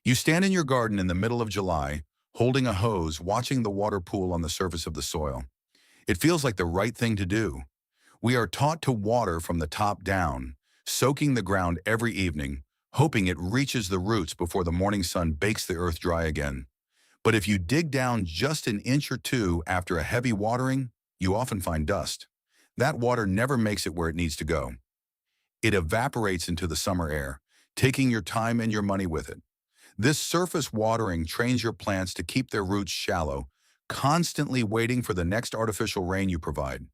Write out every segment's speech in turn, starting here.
You stand in your garden in the middle of July, holding a hose, watching the water pool on the surface of the soil. It feels like the right thing to do. We are taught to water from the top down, soaking the ground every evening, hoping it reaches the roots before the morning sun bakes the earth dry again. But if you dig down just an inch or two after a heavy watering, you often find dust. That water never makes it where it needs to go. It evaporates into the summer air, taking your time and your money with it. This surface watering trains your plants to keep their roots shallow, constantly waiting for the next artificial rain you provide.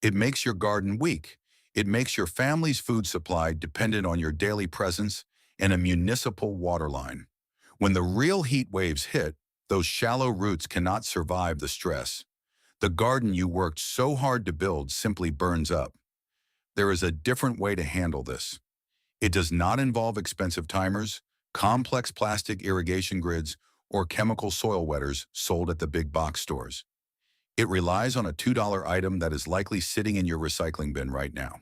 It makes your garden weak. It makes your family's food supply dependent on your daily presence and a municipal water line. When the real heat waves hit, those shallow roots cannot survive the stress. The garden you worked so hard to build simply burns up. There is a different way to handle this. It does not involve expensive timers, complex plastic irrigation grids, or chemical soil wetters sold at the big box stores. It relies on a $2 item that is likely sitting in your recycling bin right now.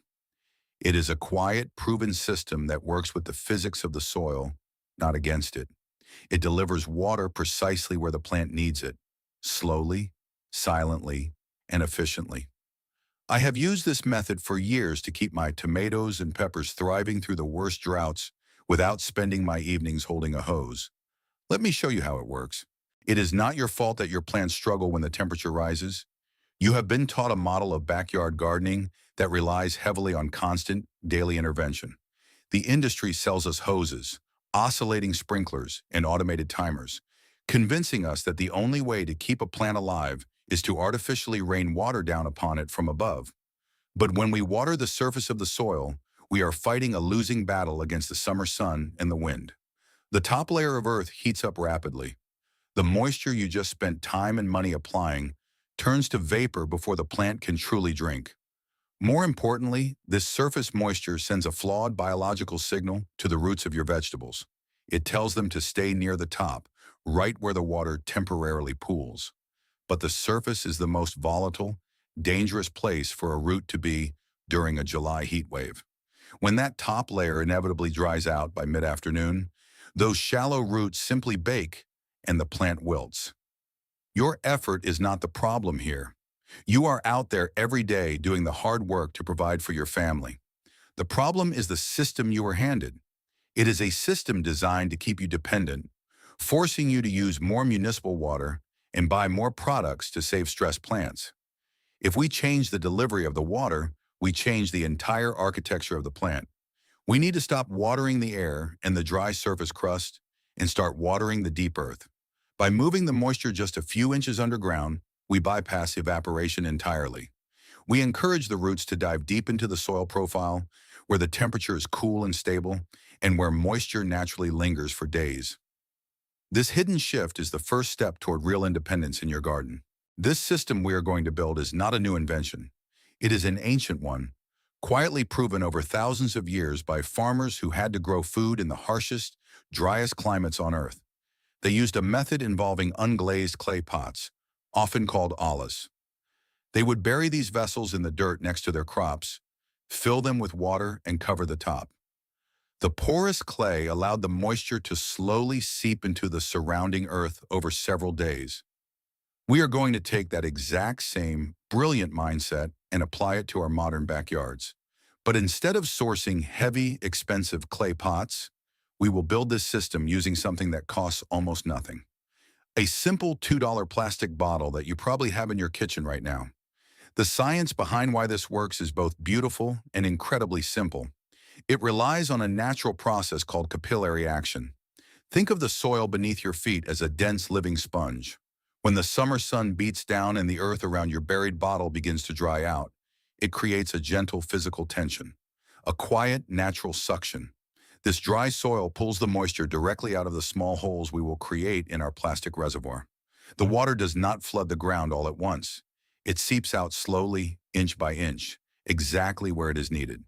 It is a quiet, proven system that works with the physics of the soil, not against it. It delivers water precisely where the plant needs it, slowly, silently, and efficiently. I have used this method for years to keep my tomatoes and peppers thriving through the worst droughts without spending my evenings holding a hose. Let me show you how it works. It is not your fault that your plants struggle when the temperature rises. You have been taught a model of backyard gardening that relies heavily on constant, daily intervention. The industry sells us hoses, oscillating sprinklers, and automated timers, convincing us that the only way to keep a plant alive is to artificially rain water down upon it from above. But when we water the surface of the soil, we are fighting a losing battle against the summer sun and the wind. The top layer of earth heats up rapidly. The moisture you just spent time and money applying turns to vapor before the plant can truly drink. More importantly, this surface moisture sends a flawed biological signal to the roots of your vegetables. It tells them to stay near the top, right where the water temporarily pools. But the surface is the most volatile, dangerous place for a root to be during a July heat wave. When that top layer inevitably dries out by mid-afternoon, those shallow roots simply bake and the plant wilts. Your effort is not the problem here. You are out there every day doing the hard work to provide for your family. The problem is the system you were handed. It is a system designed to keep you dependent, forcing you to use more municipal water and buy more products to save stressed plants. If we change the delivery of the water, we change the entire architecture of the plant. We need to stop watering the air and the dry surface crust and start watering the deep earth. By moving the moisture just a few inches underground, we bypass evaporation entirely. We encourage the roots to dive deep into the soil profile, where the temperature is cool and stable, and where moisture naturally lingers for days. This hidden shift is the first step toward real independence in your garden. This system we are going to build is not a new invention. It is an ancient one, quietly proven over thousands of years by farmers who had to grow food in the harshest, driest climates on Earth. They used a method involving unglazed clay pots, often called ollas. They would bury these vessels in the dirt next to their crops, fill them with water, and cover the top. The porous clay allowed the moisture to slowly seep into the surrounding earth over several days. We are going to take that exact same brilliant mindset and apply it to our modern backyards. But instead of sourcing heavy, expensive clay pots, we will build this system using something that costs almost nothing. A simple $2 plastic bottle that you probably have in your kitchen right now. The science behind why this works is both beautiful and incredibly simple. It relies on a natural process called capillary action. Think of the soil beneath your feet as a dense living sponge. When the summer sun beats down and the earth around your buried bottle begins to dry out, it creates a gentle physical tension, a quiet, natural suction. This dry soil pulls the moisture directly out of the small holes we will create in our plastic reservoir. The water does not flood the ground all at once. It seeps out slowly, inch by inch, exactly where it is needed.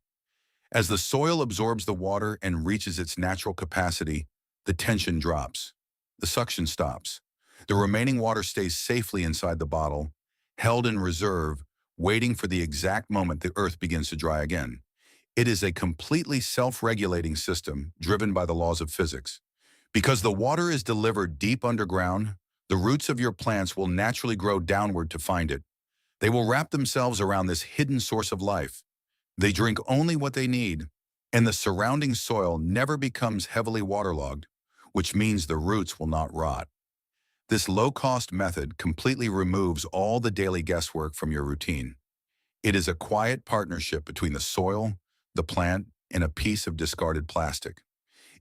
As the soil absorbs the water and reaches its natural capacity, the tension drops. The suction stops. The remaining water stays safely inside the bottle, held in reserve, waiting for the exact moment the earth begins to dry again. It is a completely self-regulating system driven by the laws of physics. Because the water is delivered deep underground, the roots of your plants will naturally grow downward to find it. They will wrap themselves around this hidden source of life. They drink only what they need, and the surrounding soil never becomes heavily waterlogged, which means the roots will not rot. This low-cost method completely removes all the daily guesswork from your routine. It is a quiet partnership between the soil, the plant, and a piece of discarded plastic.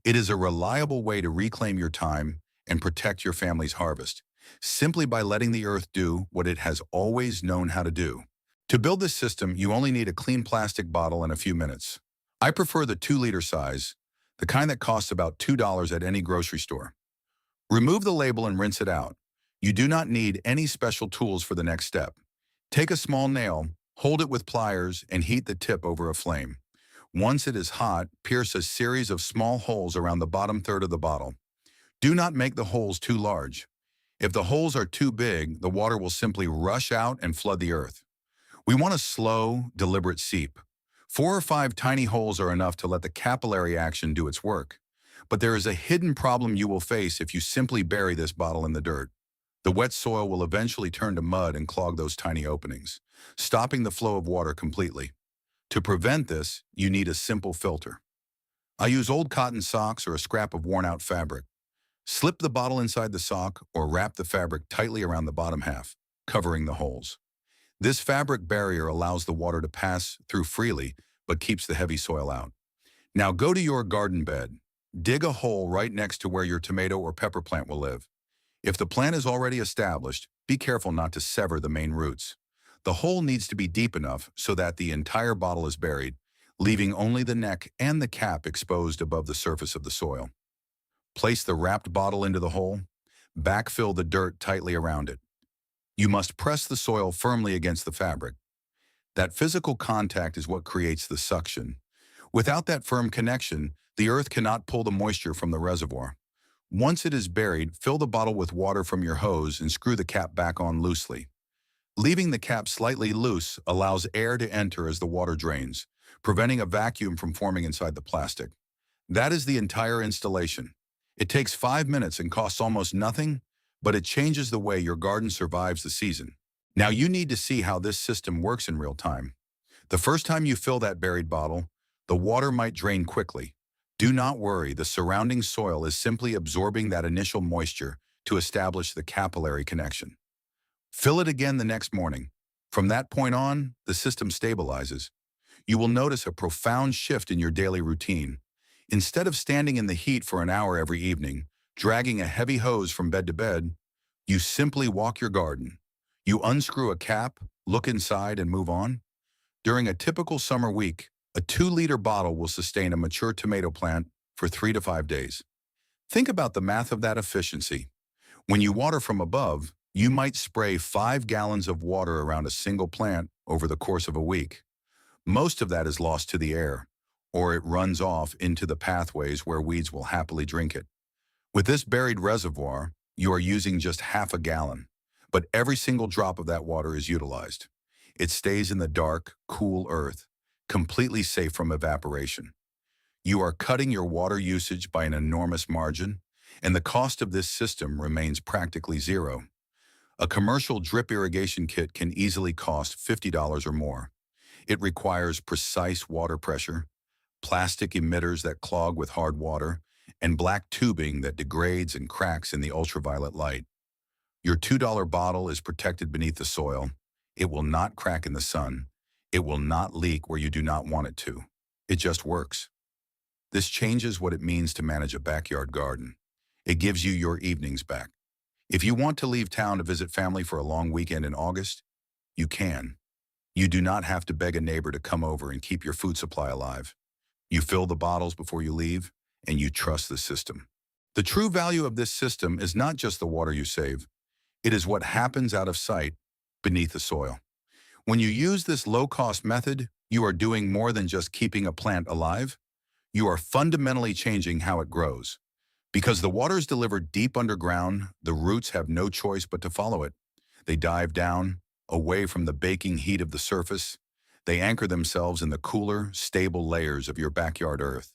It is a reliable way to reclaim your time and protect your family's harvest, simply by letting the earth do what it has always known how to do. To build this system, you only need a clean plastic bottle and a few minutes. I prefer the 2-liter size, the kind that costs about $2 at any grocery store. Remove the label and rinse it out. You do not need any special tools for the next step. Take a small nail, hold it with pliers, and heat the tip over a flame. Once it is hot, pierce a series of small holes around the bottom third of the bottle. Do not make the holes too large. If the holes are too big, the water will simply rush out and flood the earth. We want a slow, deliberate seep. 4 or 5 tiny holes are enough to let the capillary action do its work. But there is a hidden problem you will face if you simply bury this bottle in the dirt. The wet soil will eventually turn to mud and clog those tiny openings, stopping the flow of water completely. To prevent this, you need a simple filter. I use old cotton socks or a scrap of worn-out fabric. Slip the bottle inside the sock or wrap the fabric tightly around the bottom half, covering the holes. This fabric barrier allows the water to pass through freely, but keeps the heavy soil out. Now go to your garden bed. Dig a hole right next to where your tomato or pepper plant will live. If the plant is already established, be careful not to sever the main roots. The hole needs to be deep enough so that the entire bottle is buried, leaving only the neck and the cap exposed above the surface of the soil. Place the wrapped bottle into the hole. Backfill the dirt tightly around it. You must press the soil firmly against the fabric. That physical contact is what creates the suction. Without that firm connection, the earth cannot pull the moisture from the reservoir. Once it is buried, fill the bottle with water from your hose and screw the cap back on loosely. Leaving the cap slightly loose allows air to enter as the water drains, preventing a vacuum from forming inside the plastic. That is the entire installation. It takes 5 minutes and costs almost nothing, but it changes the way your garden survives the season. Now you need to see how this system works in real time. The first time you fill that buried bottle, the water might drain quickly. Do not worry, the surrounding soil is simply absorbing that initial moisture to establish the capillary connection. Fill it again the next morning. From that point on, the system stabilizes. You will notice a profound shift in your daily routine. Instead of standing in the heat for an hour every evening, dragging a heavy hose from bed to bed, you simply walk your garden. You unscrew a cap, look inside, and move on. During a typical summer week, a 2-liter bottle will sustain a mature tomato plant for 3 to 5 days. Think about the math of that efficiency. When you water from above, you might spray 5 gallons of water around a single plant over the course of a week. Most of that is lost to the air, or it runs off into the pathways where weeds will happily drink it. With this buried reservoir, you are using just half a gallon, but every single drop of that water is utilized. It stays in the dark, cool earth, completely safe from evaporation. You are cutting your water usage by an enormous margin, and the cost of this system remains practically zero. A commercial drip irrigation kit can easily cost $50 or more. It requires precise water pressure, plastic emitters that clog with hard water, and black tubing that degrades and cracks in the ultraviolet light. Your $2 bottle is protected beneath the soil. It will not crack in the sun. It will not leak where you do not want it to. It just works. This changes what it means to manage a backyard garden. It gives you your evenings back. If you want to leave town to visit family for a long weekend in August, you can. You do not have to beg a neighbor to come over and keep your food supply alive. You fill the bottles before you leave, and you trust the system. The true value of this system is not just the water you save. It is what happens out of sight beneath the soil. When you use this low-cost method, you are doing more than just keeping a plant alive. You are fundamentally changing how it grows. Because the water is delivered deep underground, the roots have no choice but to follow it. They dive down, away from the baking heat of the surface. They anchor themselves in the cooler, stable layers of your backyard earth.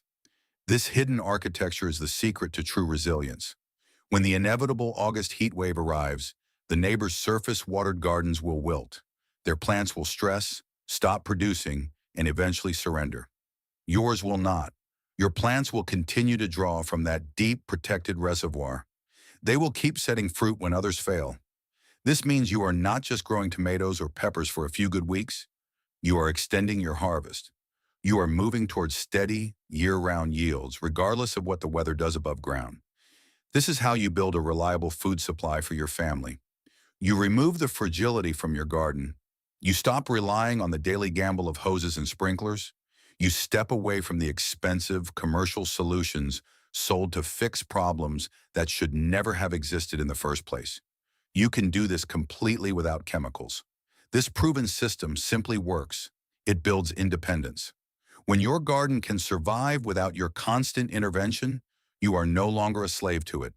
This hidden architecture is the secret to true resilience. When the inevitable August heat wave arrives, the neighbors' surface-watered gardens will wilt. Their plants will stress, stop producing, and eventually surrender. Yours will not. Your plants will continue to draw from that deep, protected reservoir. They will keep setting fruit when others fail. This means you are not just growing tomatoes or peppers for a few good weeks. You are extending your harvest. You are moving towards steady, year-round yields, regardless of what the weather does above ground. This is how you build a reliable food supply for your family. You remove the fragility from your garden. You stop relying on the daily gamble of hoses and sprinklers. You step away from the expensive commercial solutions sold to fix problems that should never have existed in the first place. You can do this completely without chemicals. This proven system simply works. It builds independence. When your garden can survive without your constant intervention, you are no longer a slave to it.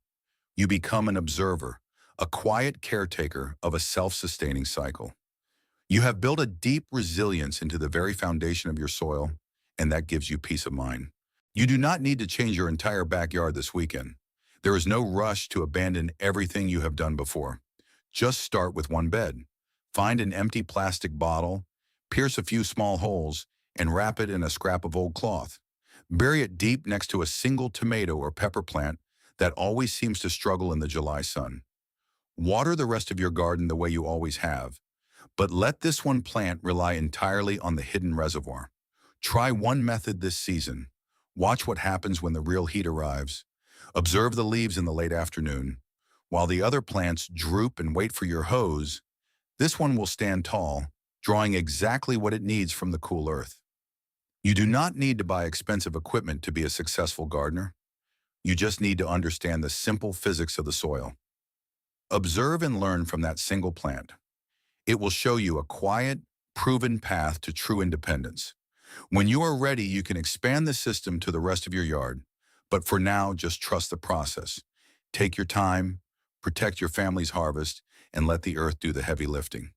You become an observer, a quiet caretaker of a self-sustaining cycle. You have built a deep resilience into the very foundation of your soil, and that gives you peace of mind. You do not need to change your entire backyard this weekend. There is no rush to abandon everything you have done before. Just start with one bed. Find an empty plastic bottle, pierce a few small holes, and wrap it in a scrap of old cloth. Bury it deep next to a single tomato or pepper plant that always seems to struggle in the July sun. Water the rest of your garden the way you always have, but let this one plant rely entirely on the hidden reservoir. Try one method this season. Watch what happens when the real heat arrives. Observe the leaves in the late afternoon. While the other plants droop and wait for your hose, this one will stand tall, drawing exactly what it needs from the cool earth. You do not need to buy expensive equipment to be a successful gardener. You just need to understand the simple physics of the soil. Observe and learn from that single plant. It will show you a quiet, proven path to true independence. When you are ready, you can expand the system to the rest of your yard. But for now, just trust the process. Take your time, protect your family's harvest, and let the earth do the heavy lifting.